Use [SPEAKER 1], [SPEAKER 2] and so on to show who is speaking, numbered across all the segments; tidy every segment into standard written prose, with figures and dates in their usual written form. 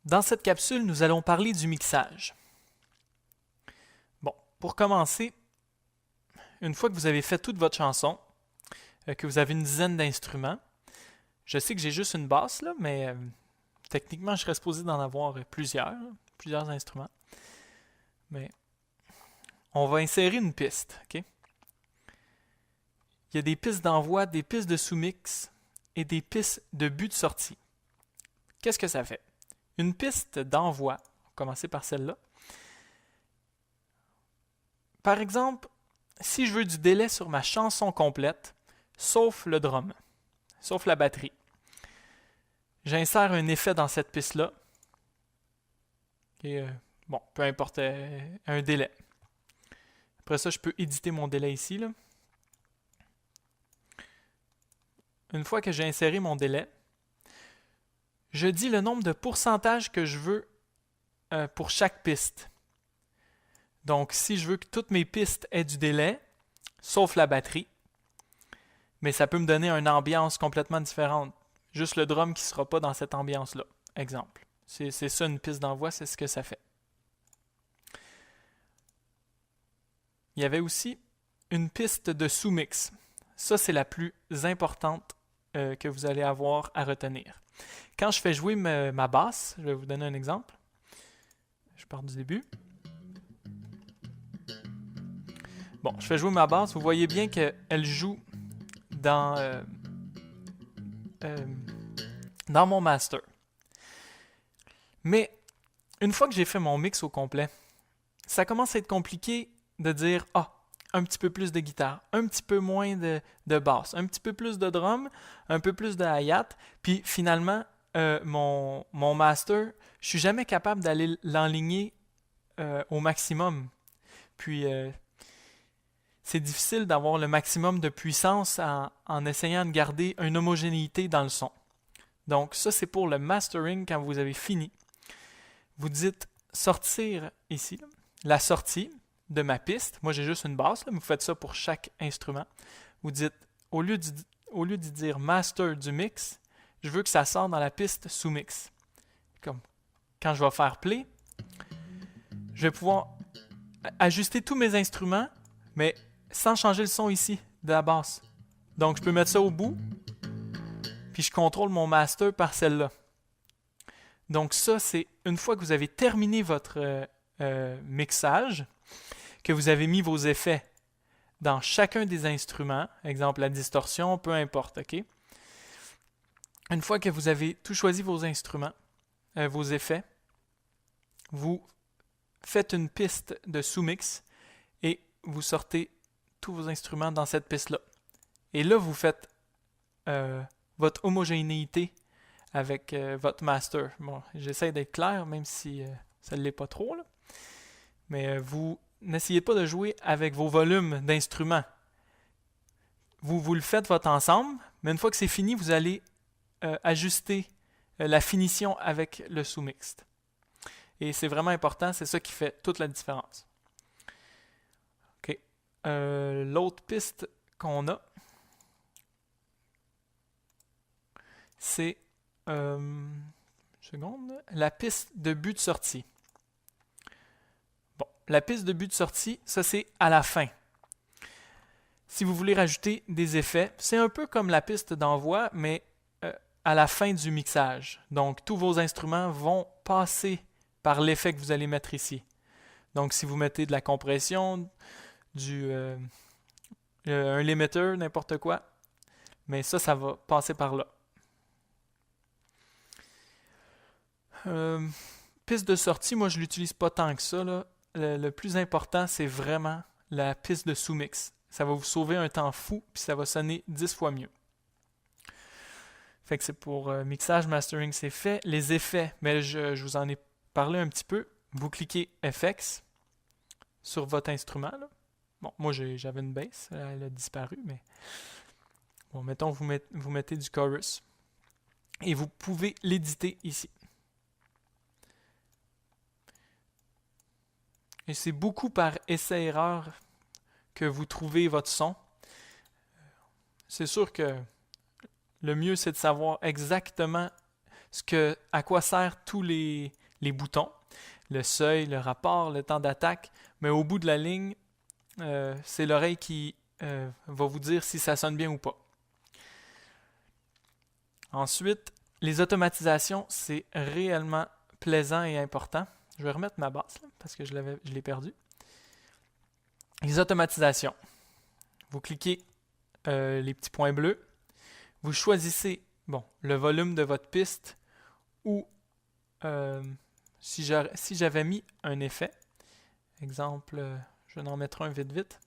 [SPEAKER 1] Dans cette capsule, nous allons parler du mixage. Bon, pour commencer, une fois que vous avez fait toute votre chanson, que vous avez une dizaine d'instruments, je sais que j'ai juste une basse, là, mais techniquement, je serais supposé d'en avoir plusieurs instruments. Mais on va insérer une piste, ok? Il y a des pistes d'envoi, des pistes de sous-mix et des pistes de but de sortie. Qu'est-ce que ça fait? Une piste d'envoi, on va commencer par celle-là. Par exemple, si je veux du délai sur ma chanson complète, sauf le drum, sauf la batterie, j'insère un effet dans cette piste-là. Et bon, peu importe, un délai. Après ça, je peux éditer mon délai ici, là. Une fois que j'ai inséré mon délai, je dis le nombre de pourcentages que je veux pour chaque piste. Donc, si je veux que toutes mes pistes aient du délai, sauf la batterie, mais ça peut me donner une ambiance complètement différente. Juste le drum qui ne sera pas dans cette ambiance-là. Exemple. C'est ça une piste d'envoi, c'est ce que ça fait. Il y avait aussi une piste de sous-mix. Ça, c'est la plus importante que vous allez avoir à retenir. Quand je fais jouer ma basse, je vais vous donner un exemple. Je pars du début. Bon, je fais jouer ma basse. Vous voyez bien qu'elle joue dans mon master. Mais une fois que j'ai fait mon mix au complet, ça commence à être compliqué de dire « Ah, un petit peu plus de guitare, un petit peu moins de basse, un petit peu plus de drum, un peu plus de hi-hat. » Puis finalement, mon master, je suis jamais capable d'aller l'enligner au maximum. Puis c'est difficile d'avoir le maximum de puissance en essayant de garder une homogénéité dans le son. Donc ça, c'est pour le mastering quand vous avez fini. Vous dites sortir ici, là, la sortie de ma piste. Moi, j'ai juste une basse, là, mais vous faites ça pour chaque instrument. Vous dites, au lieu de dire master du mix, je veux que ça sorte dans la piste sous-mix. Comme quand je vais faire play, je vais pouvoir ajuster tous mes instruments, mais sans changer le son ici de la basse. Donc, je peux mettre ça au bout, puis je contrôle mon master par celle-là. Donc ça, c'est une fois que vous avez terminé votre mixage, que vous avez mis vos effets dans chacun des instruments, exemple la distorsion, peu importe, ok? Une fois que vous avez tout choisi vos instruments, vos effets, vous faites une piste de sous-mix et vous sortez tous vos instruments dans cette piste-là. Et là, vous faites votre homogénéité avec votre master. Bon, j'essaie d'être clair, même si ça ne l'est pas trop, là. Mais vous n'essayez pas de jouer avec vos volumes d'instruments. Vous le faites votre ensemble, mais une fois que c'est fini, vous allez ajuster la finition avec le sous-mixte. Et c'est vraiment important, c'est ça qui fait toute la différence. OK. L'autre piste qu'on a, c'est la piste de but de sortie. Bon, la piste de but de sortie, ça c'est à la fin. Si vous voulez rajouter des effets, c'est un peu comme la piste d'envoi, mais à la fin du mixage. Donc, tous vos instruments vont passer par l'effet que vous allez mettre ici. Donc, si vous mettez de la compression, un limiter, n'importe quoi, mais ça va passer par là. Piste de sortie, moi je l'utilise pas tant que ça, là. Le plus important, c'est vraiment la piste de sous-mix. Ça va vous sauver un temps fou, puis ça va sonner 10 fois mieux. Fait que c'est pour mixage, mastering, c'est fait. Les effets, mais je vous en ai parlé un petit peu. Vous cliquez FX sur votre instrument, là. Bon, moi j'avais une bass, elle a disparu, mais bon, mettons vous mettez du chorus et vous pouvez l'éditer ici. Et c'est beaucoup par essai-erreur que vous trouvez votre son. C'est sûr que le mieux, c'est de savoir exactement à quoi servent tous les boutons, le seuil, le rapport, le temps d'attaque, mais au bout de la ligne, c'est l'oreille qui va vous dire si ça sonne bien ou pas. Ensuite, les automatisations, c'est réellement plaisant et important. Je vais remettre ma basse là, parce que je l'ai perdu. Les automatisations. Vous cliquez les petits points bleus. Vous choisissez le volume de votre piste ou si j'avais mis un effet, exemple, je vais en mettre un vite,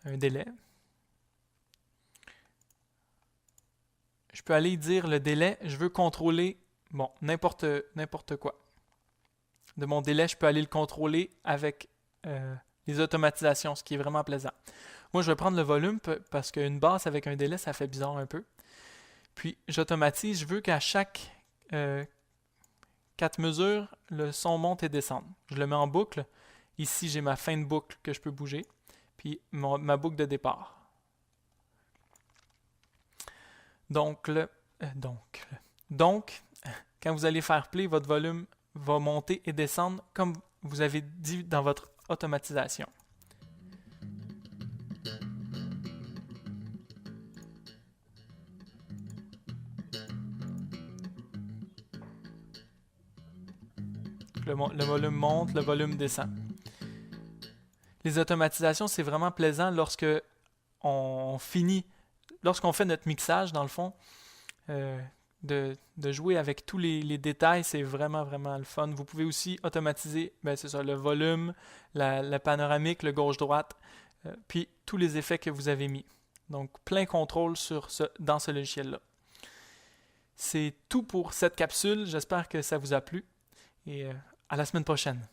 [SPEAKER 1] un délai. Je peux aller dire le délai, je veux contrôler n'importe quoi. De mon délai, je peux aller le contrôler avec les automatisations, ce qui est vraiment plaisant. Moi, je vais prendre le volume parce qu'une basse avec un délai, ça fait bizarre un peu. Puis, j'automatise, je veux qu'à chaque 4 mesures, le son monte et descende. Je le mets en boucle. Ici, j'ai ma fin de boucle que je peux bouger. Puis, ma boucle de départ. Donc, quand vous allez faire play, votre volume va monter et descendre comme vous avez dit dans votre automatisation. Le volume monte, le volume descend. Les automatisations, c'est vraiment plaisant lorsqu'on fait notre mixage, dans le fond, de jouer avec tous les détails, c'est vraiment, vraiment le fun. Vous pouvez aussi automatiser, c'est ça, le volume, la panoramique, le gauche-droite, puis tous les effets que vous avez mis. Donc, plein contrôle dans ce logiciel-là. C'est tout pour cette capsule. J'espère que ça vous a plu et à la semaine prochaine.